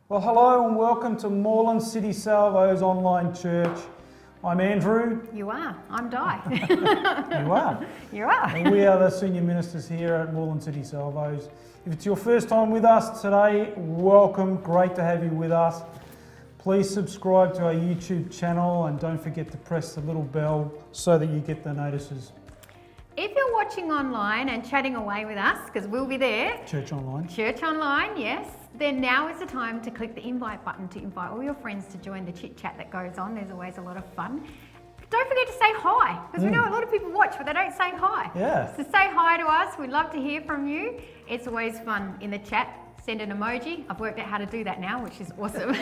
Well, hello and welcome to Moreland City Salvo's online church. I'm Andrew. You are. I'm Di. You are. You are. And we are the senior ministers here at Moreland City Salvos. If it's your first time with us today, welcome. Great to have you with us. Please subscribe to our YouTube channel and don't forget to press the little bell so that you get the notices. If you're watching online and chatting away with us, because we'll be there. Church online. Church online, yes. Then now is the time to click the invite button to invite all your friends to join the chit chat that goes on. There's always a lot of fun. Don't forget to say hi, because we know a lot of people watch, but they don't say hi. Yeah. So say hi to us. We'd love to hear from you. It's always fun in the chat. Send an emoji. I've worked out how to do that now, which is awesome.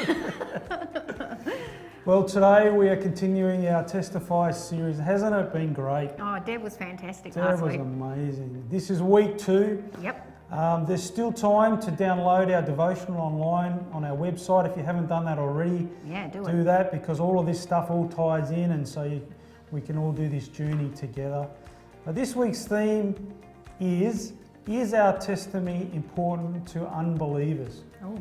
Well, today we are continuing our Testify series. Hasn't it been great? Oh, Deb was fantastic Deb last was week. amazing. This is week 2. Yep. There's still time to download our devotional online on our website. If you haven't done that already, Yeah, do do it. that, because all of this stuff all ties in, and so we can all do this journey together. This week's theme is our testimony important to unbelievers? Oh,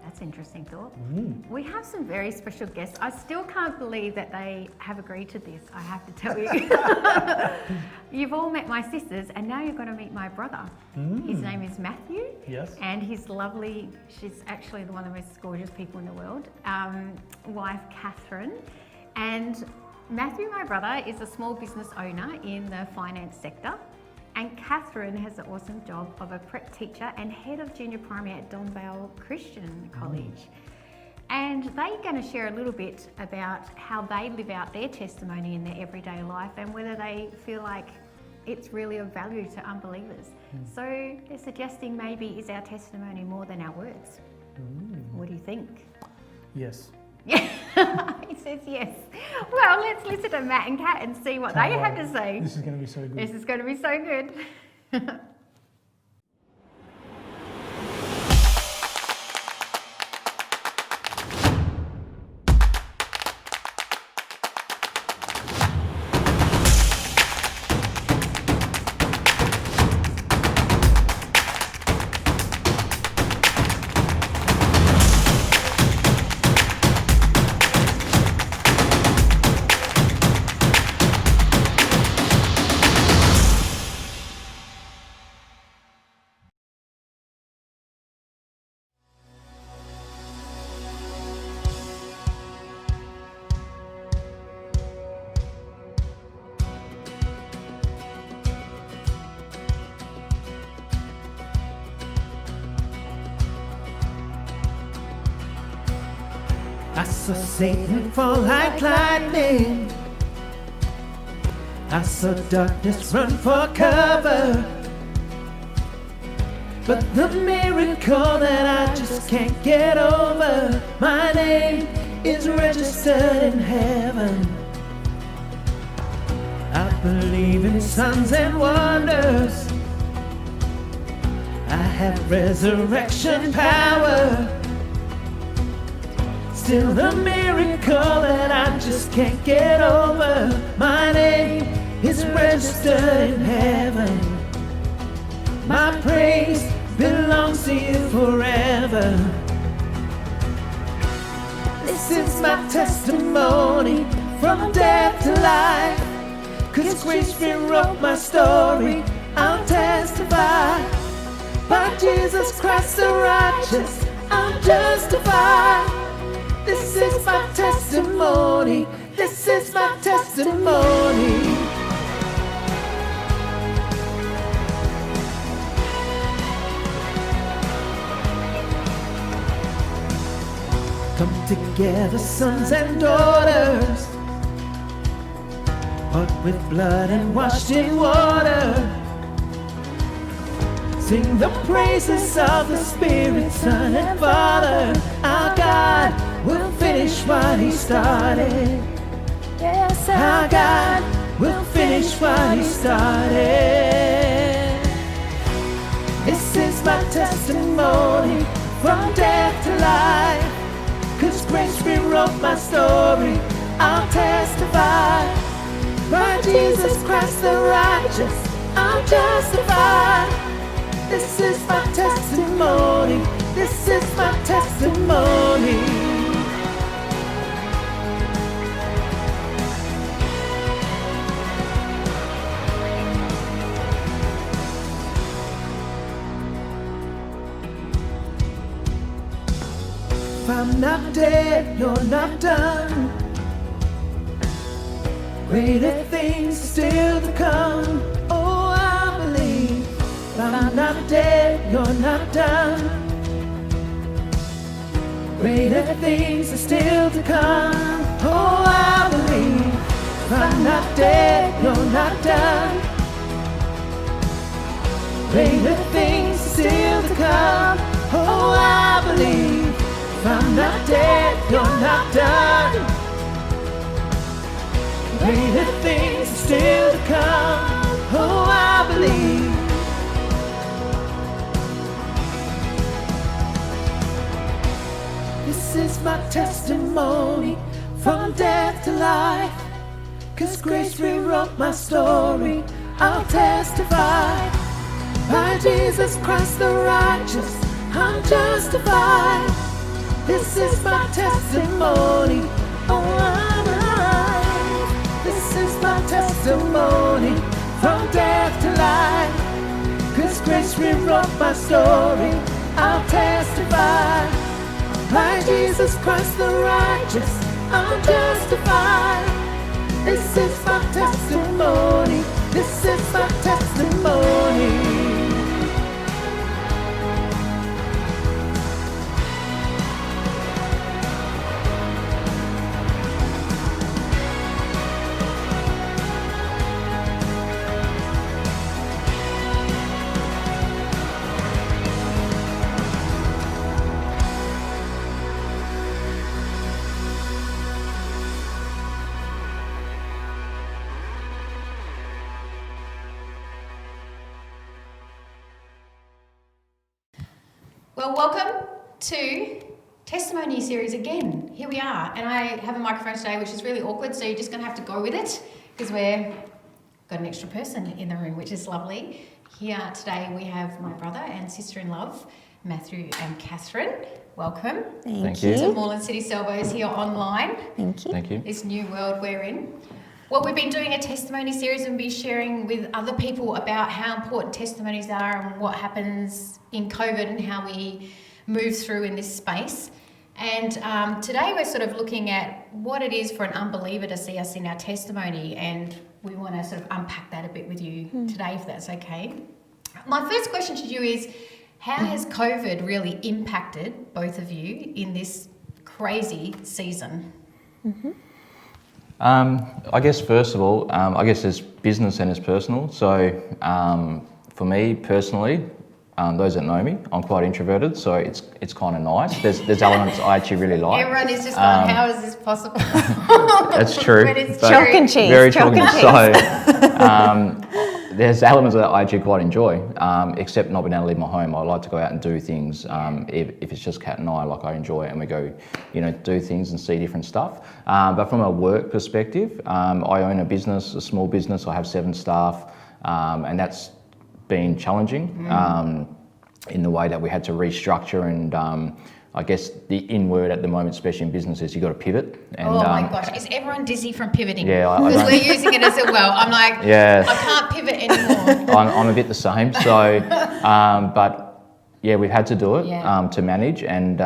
that's interesting thought. We have some very special guests. I still can't believe that they have agreed to this, I have to tell you. You've all met my sisters, and now you're going to meet my brother. His name is Matthew. Yes. And he's lovely. She's actually one of the most gorgeous people in the world. Wife Catherine. And Matthew, my brother, is a small business owner in the finance sector. And Catherine has the awesome job of a prep teacher and head of junior primary at Donvale Christian College. And they're going to share a little bit about how they live out their testimony in their everyday life and whether they feel like it's really of value to unbelievers. So they're suggesting maybe is our testimony more than our words. What do you think? Yes. He says yes. Well, let's listen to Matt and Kat and see what they have to say. This is going to be so good. This is going to be so good. I saw Satan fall like lightning. I saw darkness run for cover. But the miracle that I just can't get over, my name is registered in heaven. I believe in signs and wonders. I have resurrection power. Still the miracle that I just can't get over, my name is registered in heaven. My praise belongs to you forever. This is my testimony from death to life, 'cause grace rewrote my story. I'll testify, by Jesus Christ the righteous, I'm justified. This is my testimony. This is my testimony. Come together, sons and daughters, bought with blood and washed in water. Sing the praises of the Spirit, Son and Father. Our God will finish what He started. Yes, our God will finish what He started. This is my testimony from death to life, 'cause grace rewrote my story. I'll testify, by Jesus Christ the righteous, I'm justified. This is my testimony. This is my testimony. If I'm not dead, you're not done. Greater things still to come. Oh, I believe. If I'm not dead, you're not done. Greater things are still to come. Oh, I believe. If I'm not dead, you're not done. Greater things are still to come. Oh, I believe. If I'm not dead, you're not done. Greater things are still to come. Oh, I believe. This is my testimony from death to life. 'Cause grace rewrote my story. I'll testify. By Jesus Christ the righteous, I'm justified. This is my testimony. Oh, I'm alive. This is my testimony from death to life. 'Cause grace rewrote my story. I'll testify. By Jesus Christ the righteous, I'm justified. This is my testimony. This is my testimony. Well, welcome to Testimony Series again. Here we are, and I have a microphone today which is really awkward, so you're just going to have to go with it because we've got an extra person in the room, which is lovely. Here today we have my brother and sister-in-law, Matthew and Catherine. Welcome. Thank you. To Moreland City Salvos here online. Thank you. Thank you. This new world we're in. Well, we've been doing a testimony series and be sharing with other people about how important testimonies are and what happens in COVID and how we move through in this space. And today we're sort of looking at what it is for an unbeliever to see us in our testimony, and we want to sort of unpack that a bit with you today, if that's okay. My first question to you is, how has COVID really impacted both of you in this crazy season? Mm-hmm. I guess first of all, I guess there's business and there's personal. So for me personally, those that know me, I'm quite introverted, so it's kind of nice. There's elements I actually really like. Everyone is just like, how is this possible? That's true. But it's but chalk and cheese. Very Chalk chalk and and cheese. So there's elements that I actually quite enjoy, except not being able to leave my home. I like to go out and do things. If it's just Kat and I enjoy it, and we go, do things and see different stuff. But from a work perspective, I own a business, a small business. I have 7 staff, and that's been challenging in the way that we had to restructure, and I guess the in word at the moment, especially in business, is you got to pivot. And, oh my gosh, is everyone dizzy from pivoting? Yeah, because we're using it as a well. I'm like, yeah, I can't pivot anymore. I'm a bit the same. So, but yeah, we've had to do it to manage, and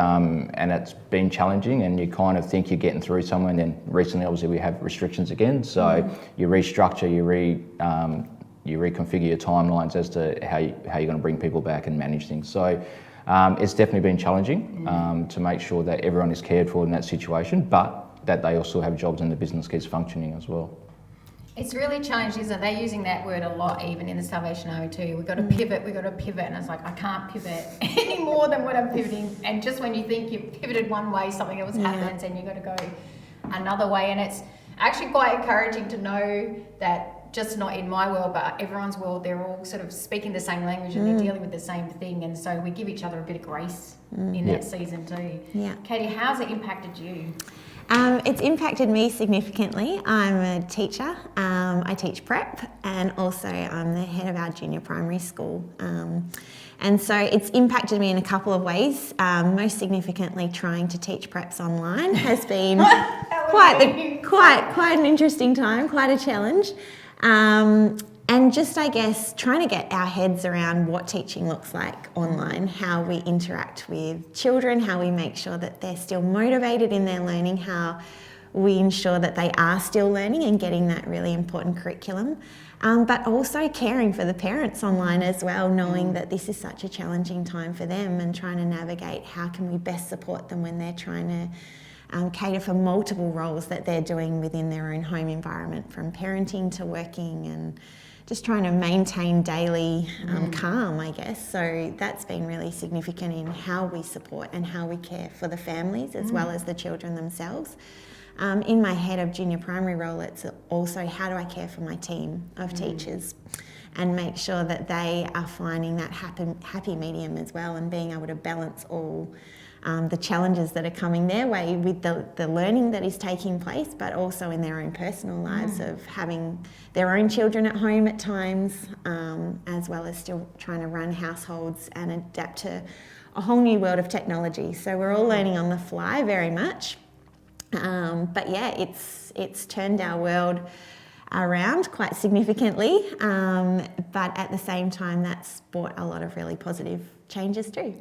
it's been challenging. And you kind of think you're getting through somewhere, and then recently, obviously, we have restrictions again. So you restructure, you reconfigure your timelines as to how you're going to bring people back and manage things. So it's definitely been challenging to make sure that everyone is cared for in that situation, but that they also have jobs and the business keeps functioning as well. It's really challenging, isn't it? They're using that word a lot, even in the Salvation Army too. We've got to pivot, and it's like, I can't pivot any more than what I'm pivoting. And just when you think you've pivoted one way, something else happens and you've got to go another way. And it's actually quite encouraging to know that just not in my world, but everyone's world, they're all sort of speaking the same language and they're dealing with the same thing. And so we give each other a bit of grace in that season too. Yeah. Katie, how's it impacted you? It's impacted me significantly. I'm a teacher. I teach prep, and also I'm the head of our junior primary school. And so it's impacted me in a couple of ways. Most significantly, trying to teach preps online has been quite an interesting time, quite a challenge. And just, I guess, trying to get our heads around what teaching looks like online, how we interact with children, how we make sure that they're still motivated in their learning, how we ensure that they are still learning and getting that really important curriculum, but also caring for the parents online as well, knowing that this is such a challenging time for them and trying to navigate how can we best support them when they're trying to cater for multiple roles that they're doing within their own home environment, from parenting to working and just trying to maintain daily calm, I guess. So that's been really significant in how we support and how we care for the families as well as the children themselves. In my head of junior primary role, it's also how do I care for my team of teachers and make sure that they are finding that happy medium as well, and being able to balance all the challenges that are coming their way with the learning that is taking place, but also in their own personal lives of having their own children at home at times, as well as still trying to run households and adapt to a whole new world of technology. So we're all learning on the fly very much. But yeah, it's turned our world around quite significantly, but at the same time that's brought a lot of really positive changes too.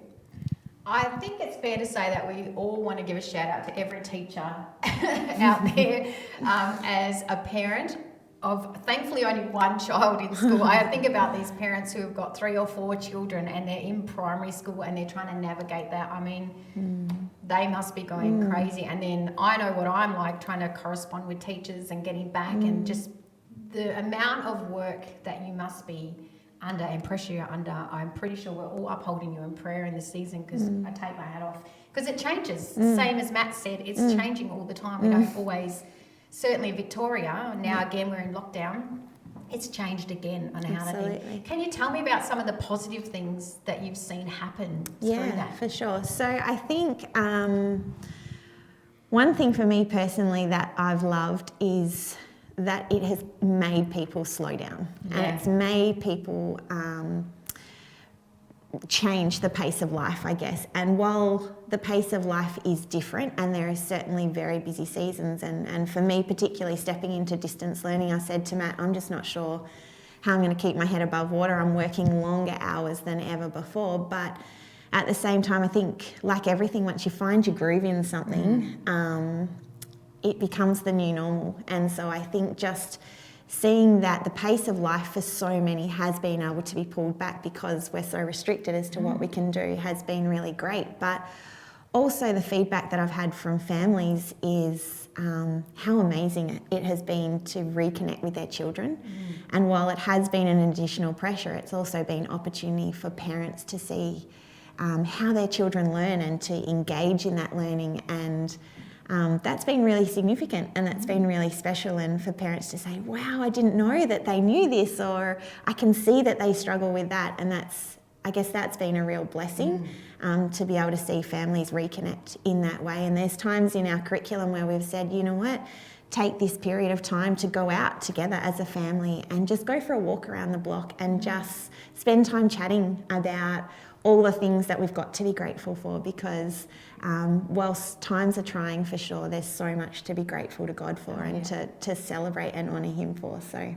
I think it's fair to say that we all want to give a shout out to every teacher out there. As a parent of thankfully only one child in school, I think about these parents who have got 3 or 4 children and they're in primary school and they're trying to navigate that. I mean, they must be going crazy. And then I know what I'm like, trying to correspond with teachers and getting back and just the amount of work that you must be under and pressure you're under. I'm pretty sure we're all upholding you in prayer in this season, because I take my hat off, because it changes. Same as Matt said, it's changing all the time. We don't always, certainly Victoria, now again we're in lockdown, it's changed again on how to think. Can you tell me about some of the positive things that you've seen happen through that? Yeah, for sure. So I think one thing for me personally that I've loved is that it has made people slow down, and it's made people change the pace of life, I guess. And while the pace of life is different, and there are certainly very busy seasons, and for me particularly stepping into distance learning, I said to Matt, I'm just not sure how I'm going to keep my head above water. I'm working longer hours than ever before, but at the same time, I think like everything, once you find your groove in something, it becomes the new normal. And so I think just seeing that the pace of life for so many has been able to be pulled back because we're so restricted as to what we can do has been really great. But also the feedback that I've had from families is how amazing it has been to reconnect with their children. And while it has been an additional pressure, it's also been opportunity for parents to see how their children learn and to engage in that learning. And that's been really significant, and that's been really special, and for parents to say, wow, I didn't know that they knew this, or I can see that they struggle with that. And I guess that's been a real blessing, to be able to see families reconnect in that way. And there's times in our curriculum where we've said, you know what, take this period of time to go out together as a family and just go for a walk around the block and just spend time chatting about all the things that we've got to be grateful for, because whilst times are trying for sure, there's so much to be grateful to God for and to celebrate and honour Him for. So,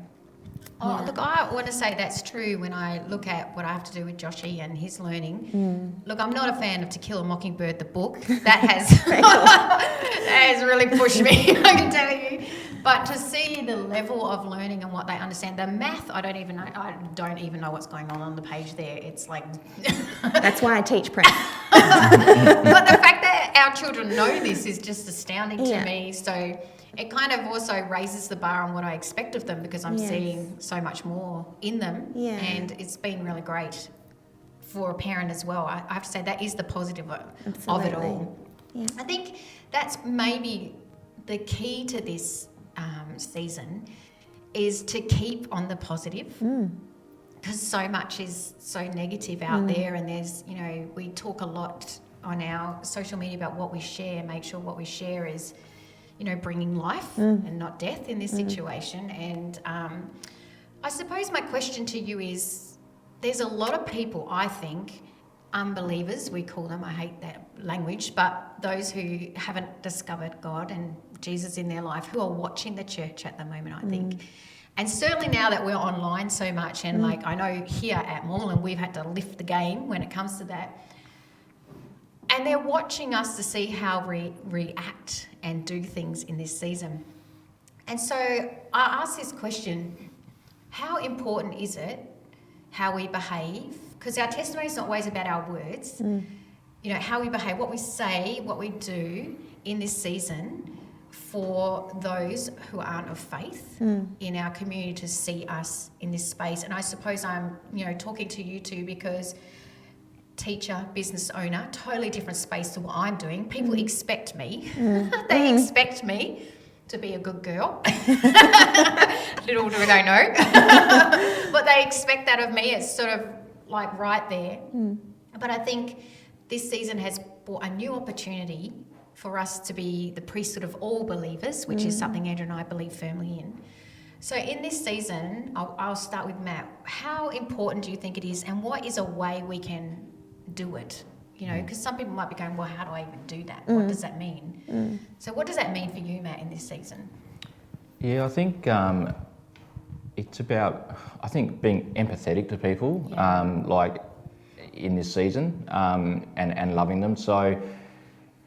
look, I want to say that's true when I look at what I have to do with Joshy and his learning. Look, I'm not a fan of To Kill a Mockingbird, the book. That has really pushed me, I can tell you. But to see the level of learning and what they understand, the math, I don't even know what's going on the page there. It's like... That's why I teach prep. But the fact that our children know this is just astounding to me. So it kind of also raises the bar on what I expect of them, because I'm seeing so much more in them. And it's been really great for a parent as well. I have to say that is the positive of it all. I think that's maybe the key to this season, is to keep on the positive, because so much is so negative out there, and there's, you know, we talk a lot on our social media about what we share, make sure what we share is bringing life and not death in this situation. And I suppose my question to you is, there's a lot of people, I think, unbelievers, we call them, I hate that language, but those who haven't discovered God and Jesus in their life, who are watching the church at the moment, I think. And certainly now that we're online so much, and like I know here at Moreland, we've had to lift the game when it comes to that. And they're watching us to see how we react and do things in this season. And so I ask this question, how important is it how we behave? Because our testimony is not always about our words. How we behave, what we say, what we do in this season for those who aren't of faith in our community to see us in this space. And I suppose I'm, talking to you two because teacher, business owner, totally different space to what I'm doing. People expect me. They expect me to be a good girl. Little do they know. But they expect that of me. It's sort of like right there. But I think this season has brought a new opportunity for us to be the priesthood of all believers, which is something Andrew and I believe firmly in. So in this season, I'll start with Matt. How important do you think it is, and what is a way we can do it? Because some people might be going, well, how do I even do that? What does that mean? So what does that mean for you, Matt, in this season? Yeah, I think it's about, being empathetic to people, like in this season, and loving them. So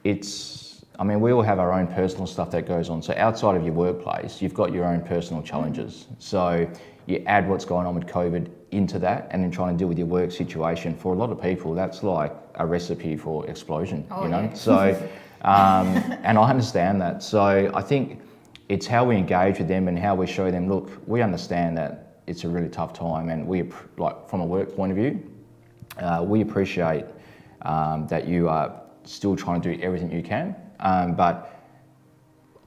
we all have our own personal stuff that goes on. So outside of your workplace, you've got your own personal challenges. So you add what's going on with COVID into that, and then trying to deal with your work situation. For a lot of people, that's like a recipe for explosion, Yeah. So, and I understand that. So I think it's how we engage with them and how we show them, look, we understand that it's a really tough time, and we, like from a work point of view, we appreciate that you are still trying to do everything you can, but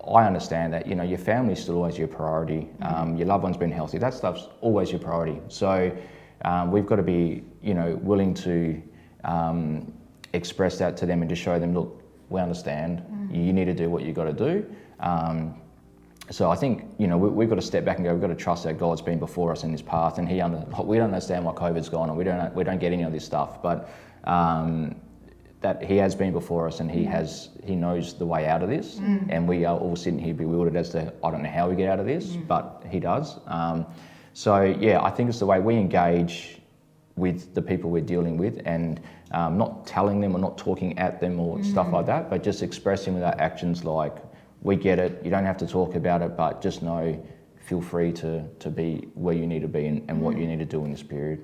I understand that, your family's still always your priority. Your loved one's been healthy. That stuff's always your priority. So we've got to be, willing to express that to them and just show them, look, we understand. You need to do what you got to do. So I think, we've got to step back and go, we've got to trust that God's been before us in this path, and we don't understand what COVID's going on. We don't get any of this stuff, but that he has been before us, and he knows the way out of this, and we are all sitting here bewildered as to, I don't know how we get out of this, but he does. So yeah, I think it's the way we engage with the people we're dealing with, and not telling them or not talking at them or stuff like that, but just expressing with our actions, like, we get it, you don't have to talk about it, but just know, feel free to be where you need to be and what you need to do in this period.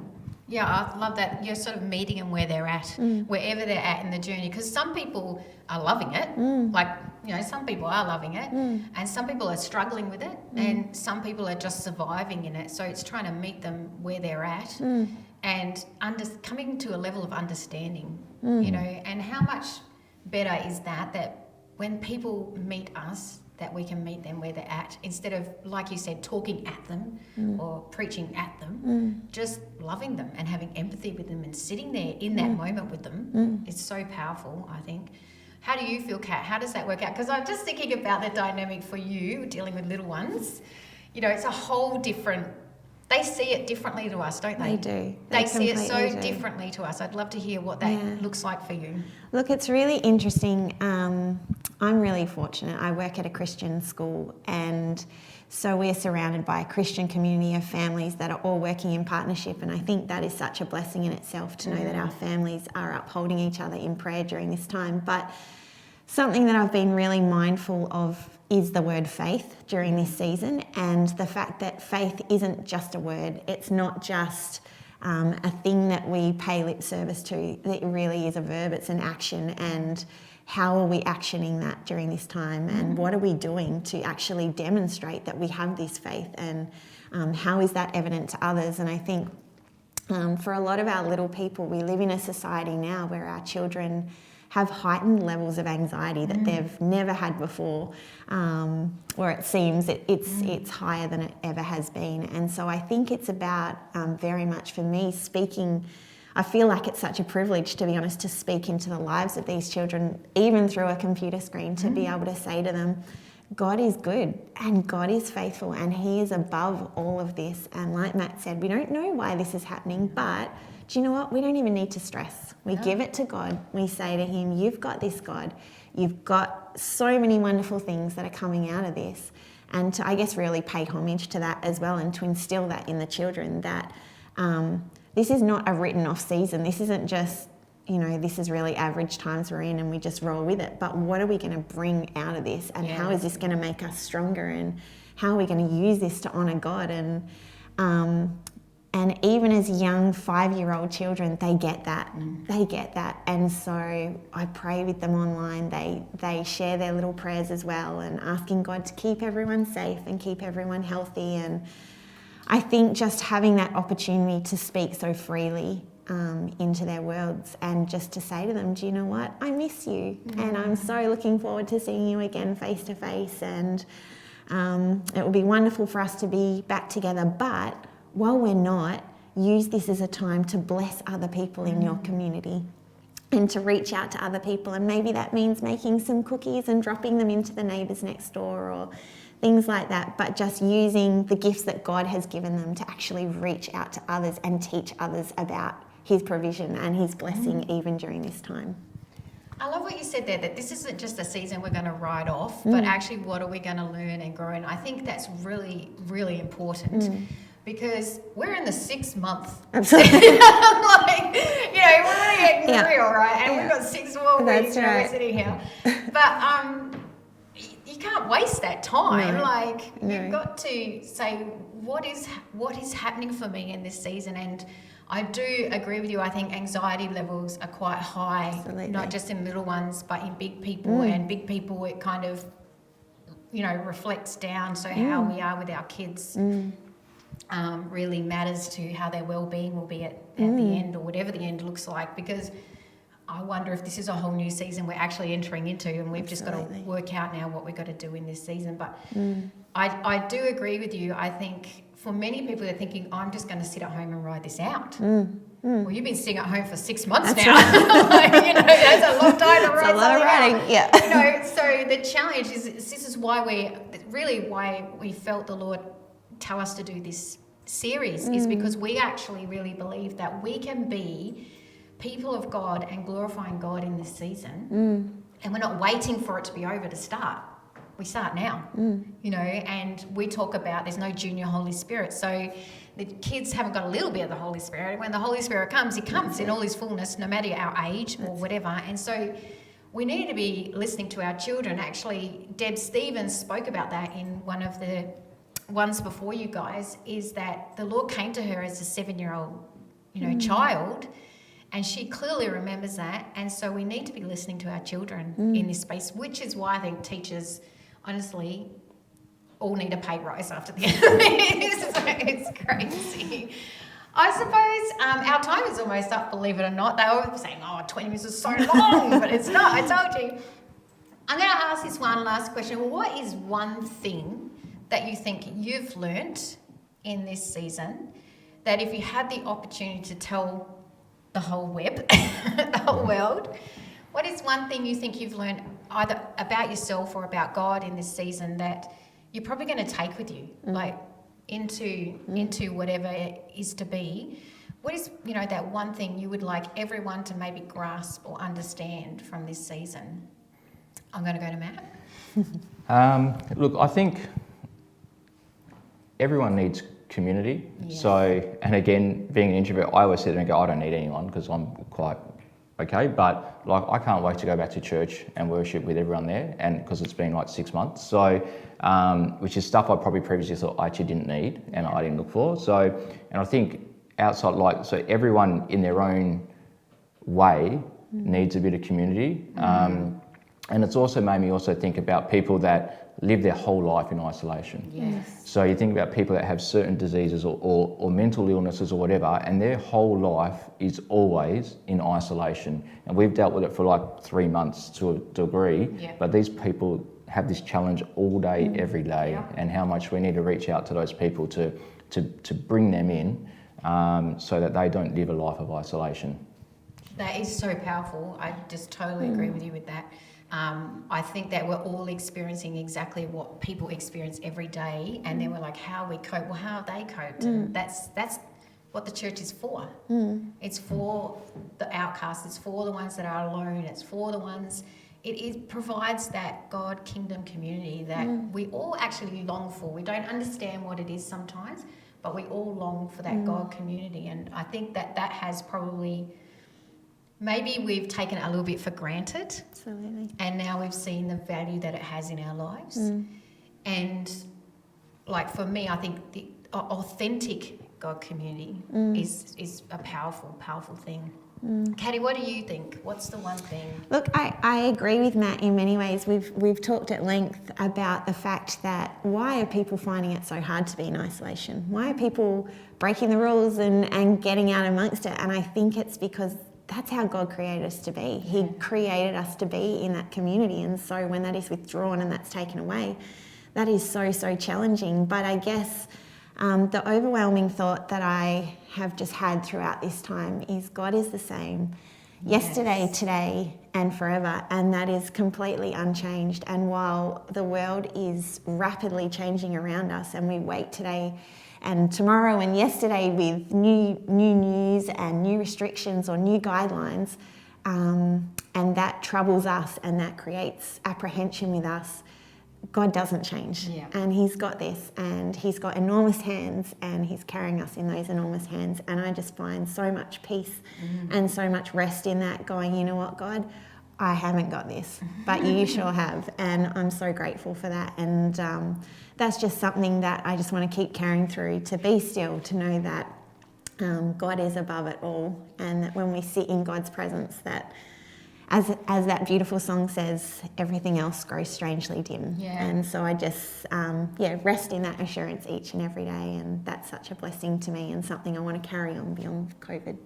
Yeah, I love that. You're sort of meeting them where they're at, wherever they're at in the journey. Because some people are loving it, some people are loving it, and some people are struggling with it, and some people are just surviving in it. So it's trying to meet them where they're at, and coming to a level of understanding, and how much better is that when people meet us, that we can meet them where they're at, instead of, like you said, talking at them or preaching at them, just loving them and having empathy with them and sitting there in that moment with them. It's so powerful, I think. How do you feel, Kat? How does that work out? Because I'm just thinking about the dynamic for you dealing with little ones. It's a whole different, they see it differently to us, don't they? They do. They see it so do. differently to us. I'd love to hear what that looks like for you. Look, it's really interesting. I'm really fortunate. I work at a Christian school, and so we're surrounded by a Christian community of families that are all working in partnership, and I think that is such a blessing in itself to know that our families are upholding each other in prayer during this time. But something that I've been really mindful of is the word faith during this season, and the fact that faith isn't just a word. It's not just a thing that we pay lip service to. It really is a verb. It's an action, and how are we actioning that during this time, and what are we doing to actually demonstrate that we have this faith, and how is that evident to others? And I think for a lot of our little people, we live in a society now where our children have heightened levels of anxiety that they've never had before, or it seems it's higher than it ever has been. And so I think it's about very much for me speaking. I feel like it's such a privilege, to be honest, to speak into the lives of these children, even through a computer screen, to be able to say to them, God is good and God is faithful and he is above all of this. And like Matt said, we don't know why this is happening, but do you know what? We don't even need to stress. We give it to God. We say to him, you've got this, God. You've got so many wonderful things that are coming out of this. And to, I guess, really pay homage to that as well and to instill that in the children that this is not a written off season. This isn't just, you know, this is really average times we're in and we just roll with it. But what are we going to bring out of this? And how is this going to make us stronger? And how are we going to use this to honour God? And even as young 5-year-old children, they get that. They get that. And so I pray with them online. They share their little prayers as well and asking God to keep everyone safe and keep everyone healthy. And I think just having that opportunity to speak so freely into their worlds and just to say to them, do you know what? I miss you. And I'm so looking forward to seeing you again face to face. And it will be wonderful for us to be back together. But while we're not, use this as a time to bless other people in your community and to reach out to other people. And maybe that means making some cookies and dropping them into the neighbours next door or things like that, but just using the gifts that God has given them to actually reach out to others and teach others about his provision and his blessing even during this time. I love what you said there, that this isn't just a season we're going to write off, but actually what are we going to learn and grow? And I think that's really, really important. Because we're in the 6th month. Absolutely. Like, you know, we're really getting real, right? And we've got 6 more weeks and we're sitting here. But you can't waste that time. No. Like, you've got to say, what is happening for me in this season? And I do agree with you. I think anxiety levels are quite high, Absolutely. not just in little ones, but in big people. And big people, it kind of, you know, reflects down. So how we are with our kids really matters to how their well-being will be at the end, or whatever the end looks like, because I wonder if this is a whole new season we're actually entering into, and we've just got to work out now what we've got to do in this season. But I do agree with you. I think for many people, they're thinking, I'm just going to sit at home and ride this out. Well, you've been sitting at home for 6 months now. Like, you know, that's a long time to ride. It's a lot of riding, yeah. You know, so the challenge is, this is why we felt the Lord tell us to do this series, is because we actually really believe that we can be people of God and glorifying God in this season. And we're not waiting for it to be over to start. We start now, you know, and we talk about there's no junior Holy Spirit. So the kids haven't got a little bit of the Holy Spirit. When the Holy Spirit comes, he comes in all his fullness, no matter our age or whatever. And so we need to be listening to our children. Actually, Deb Stevens spoke about that in one of the ones before you guys, is that the Lord came to her as a 7-year-old, you know, child, and she clearly remembers that. And so we need to be listening to our children in this space, which is why I think teachers, honestly, all need a pay rise after the end of it. It's crazy. I suppose our time is almost up, believe it or not. They were saying, 20 minutes is so long, but it's not, I told you. I'm going to ask this one last question. What is one thing that you think you've learnt in this season that if you had the opportunity to tell the whole web, the whole world, what is one thing you think you've learned either about yourself or about God in this season that you're probably going to take with you, like into whatever it is to be? What is, you know, that one thing you would like everyone to maybe grasp or understand from this season? I'm going to go to Matt. Look, I think everyone needs community. Yes. So, and again, being an introvert, I always sit there and go, I don't need anyone because I'm quite okay. But like, I can't wait to go back to church and worship with everyone there, and because it's been like 6 months. So, which is stuff I probably previously thought I actually didn't need and I didn't look for. So, and I think outside, like, so everyone in their own way needs a bit of community. And it's also made me also think about people that live their whole life in isolation. Yes. So you think about people that have certain diseases or mental illnesses or whatever, and their whole life is always in isolation. And we've dealt with it for like 3 months to a degree, but these people have this challenge all day, every day, and how much we need to reach out to those people to bring them in so that they don't live a life of isolation. That is so powerful. I just totally agree with you with that. I think that we're all experiencing exactly what people experience every day, and then we're like, how we cope? Well, how have they coped? And that's what the church is for. It's for the outcasts. It's for the ones that are alone. It's for the ones. It provides that God kingdom community that we all actually long for. We don't understand what it is sometimes, but we all long for that God community. And I think that has probably, maybe we've taken it a little bit for granted. Absolutely. And now we've seen the value that it has in our lives. And like for me, I think the authentic God community is a powerful, powerful thing. Katie, what do you think? What's the one thing? Look, I agree with Matt in many ways. We've talked at length about the fact that why are people finding it so hard to be in isolation? Why are people breaking the rules and getting out amongst it? And I think it's because that's how God created us to be. He created us to be in that community. And so when that is withdrawn and that's taken away, that is so, so challenging. But I guess the overwhelming thought that I have just had throughout this time is God is the same yesterday, today, and forever, and that is completely unchanged. And while the world is rapidly changing around us, and we wait today and tomorrow and yesterday with new news and new restrictions or new guidelines, and that troubles us and that creates apprehension with us, God doesn't change. And He's got this, and He's got enormous hands, and He's carrying us in those enormous hands. And I just find so much peace and so much rest in that, going, you know what, God, I haven't got this, but you sure have. And I'm so grateful for that. And that's just something that I just want to keep carrying through, to be still, to know that God is above it all, and that when we sit in God's presence, that as that beautiful song says, everything else grows strangely dim. And so I just, rest in that assurance each and every day, and that's such a blessing to me and something I want to carry on beyond COVID.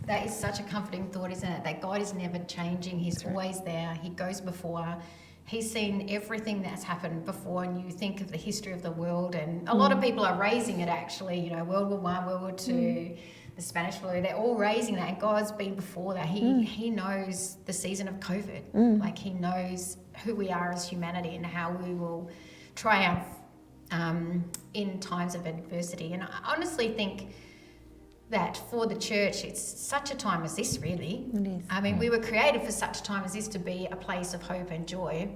That is such a comforting thought, isn't it? That God is never changing. He's always there. He goes before. He's seen everything that's happened before, and you think of the history of the world, and a lot of people are raising it actually, you know, World War I, World War II, the Spanish flu, they're all raising that, and God's been before that. He knows the season of COVID. Like, He knows who we are as humanity and how we will triumph in times of adversity. And I honestly think that for the church, it's such a time as this, really. It is. I mean, we were created for such a time as this to be a place of hope and joy.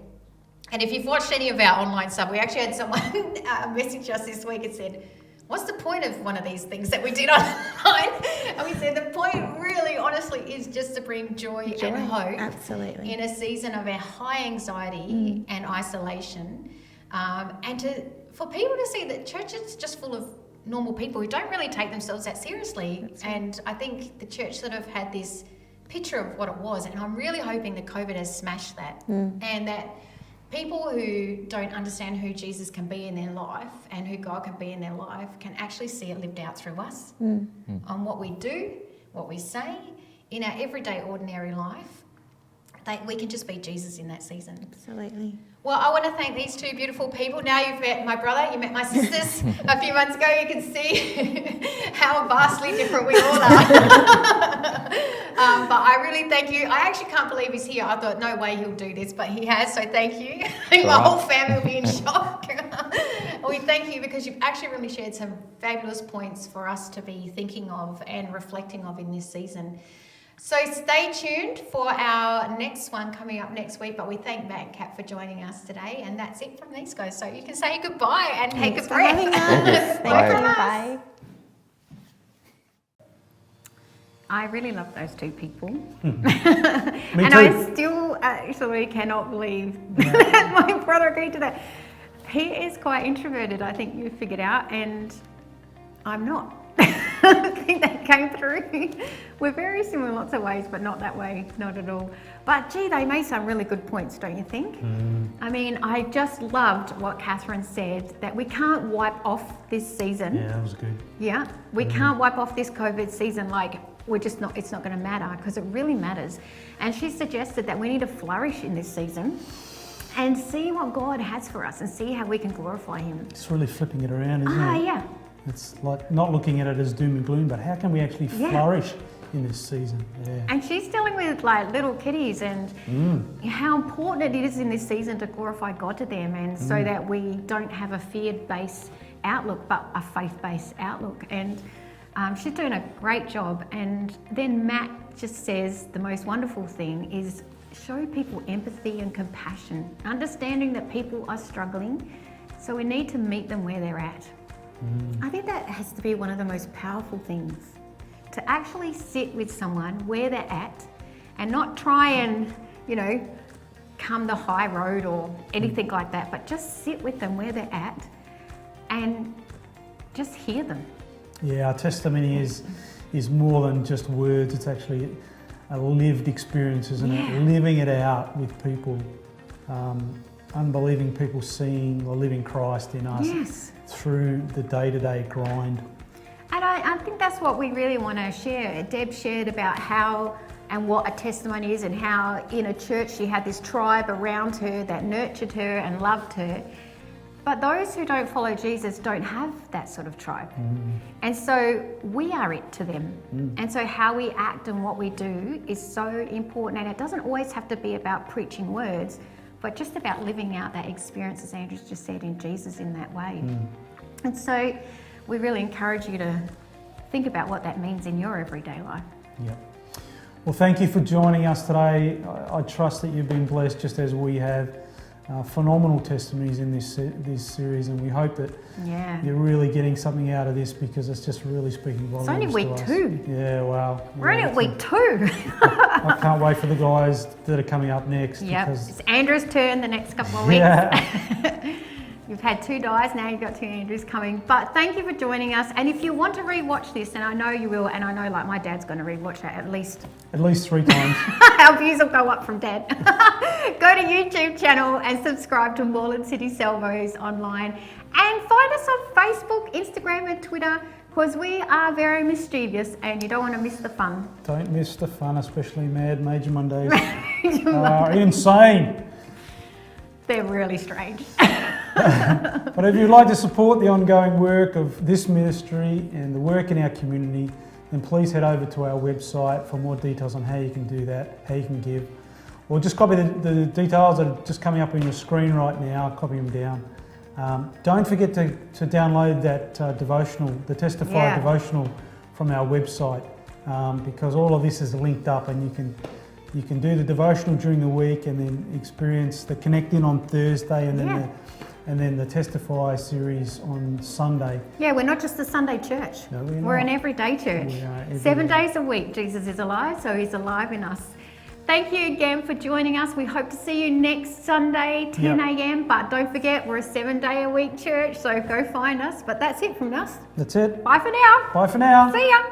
And if you've watched any of our online stuff, we actually had someone message us this week and said, what's the point of one of these things that we did online? And we said the point really, honestly, is just to bring joy and hope. Absolutely. In a season of high anxiety and isolation. And for people to see that church is just full of normal people who don't really take themselves that seriously. Right. And I think the church sort of had this picture of what it was, and I'm really hoping that COVID has smashed that, and that people who don't understand who Jesus can be in their life and who God can be in their life can actually see it lived out through us on what we do, what we say, in our everyday ordinary life. We can just be Jesus in that season. Absolutely. Well, I want to thank these two beautiful people. Now you've met my brother, you met my sisters a few months ago. You can see how vastly different we all are. But I really thank you. I actually can't believe he's here. I thought, no way he'll do this, but he has, so thank you. I think my whole family will be in shock. We thank you because you've actually really shared some fabulous points for us to be thinking of and reflecting of in this season. So stay tuned for our next one coming up next week, but we thank Matt and Kat for joining us today, and that's it from these guys. So you can say goodbye and take a breath. Thank you. Bye. I really love those two people. Me And too. I still actually cannot believe that my brother agreed to that. He is quite introverted, I think you figured out, and I'm not. I think that came through. We're very similar in lots of ways, but not that way, not at all. But gee, they made some really good points, don't you think? I mean, I just loved what Catherine said, that we can't wipe off this season. Yeah, that was good. Yeah, we can't wipe off this COVID season like we're just not, it's not going to matter, because it really matters. And she suggested that we need to flourish in this season and see what God has for us and see how we can glorify Him. It's really flipping it around, isn't it? Yeah. It's like not looking at it as doom and gloom, but how can we actually flourish in this season. Yeah. And she's dealing with like little kiddies and how important it is in this season to glorify God to them, and so that we don't have a fear-based outlook but a faith-based outlook. And she's doing a great job. And then Matt just says the most wonderful thing is show people empathy and compassion, understanding that people are struggling, so we need to meet them where they're at. I think that has to be one of the most powerful things, to actually sit with someone where they're at and not try and, you know, come the high road or anything like that, but just sit with them where they're at and just hear them. Yeah, our testimony is more than just words. It's actually a lived experience, isn't it? Living it out with people, unbelieving people seeing the living Christ in us through the day-to-day grind. And I think that's what we really want to share. Deb shared about how and what a testimony is, and how in a church she had this tribe around her that nurtured her and loved her. But those who don't follow Jesus don't have that sort of tribe. And so we are it to them. And so how we act and what we do is so important. And it doesn't always have to be about preaching words, but just about living out that experience, as Andrew's just said, in Jesus in that way. And so we really encourage you to think about what that means in your everyday life. Yep. Well, thank you for joining us today. I trust that you've been blessed just as we have. Phenomenal testimonies in this series, and we hope that you're really getting something out of this, because it's just really speaking volumes. It's only week 2. Yeah, wow. We're only at week 2. I can't wait for the guys that are coming up next. Yep, because it's Andrew's turn the next couple of weeks. You've had 2 guys, now you've got 2 Andrews coming. But thank you for joining us. And if you want to rewatch this, and I know you will, and I know like my dad's going to rewatch it at least 3 times. Our views will go up from Dad. Go to YouTube channel and subscribe to Moreland City Salvos online. And find us on Facebook, Instagram and Twitter, because we are very mischievous and you don't want to miss the fun. Don't miss the fun, especially Major Mondays. Are insane. They're really strange. But if you'd like to support the ongoing work of this ministry and the work in our community, then please head over to our website for more details on how you can do that, how you can give. Or just copy the details that are just coming up on your screen right now, copy them down. Don't forget to download that devotional, the Testify devotional from our website, because all of this is linked up, and you can do the devotional during the week and then experience the Connect In on Thursday, and then the Testify series on Sunday. Yeah, we're not just a Sunday church. No, we're an everyday church. 7 days a week, Jesus is alive, so he's alive in us. Thank you again for joining us. We hope to see you next Sunday, 10 a.m. But don't forget, we're a 7-day-a-week church, so go find us. But that's it from us. That's it. Bye for now. Bye for now. See ya.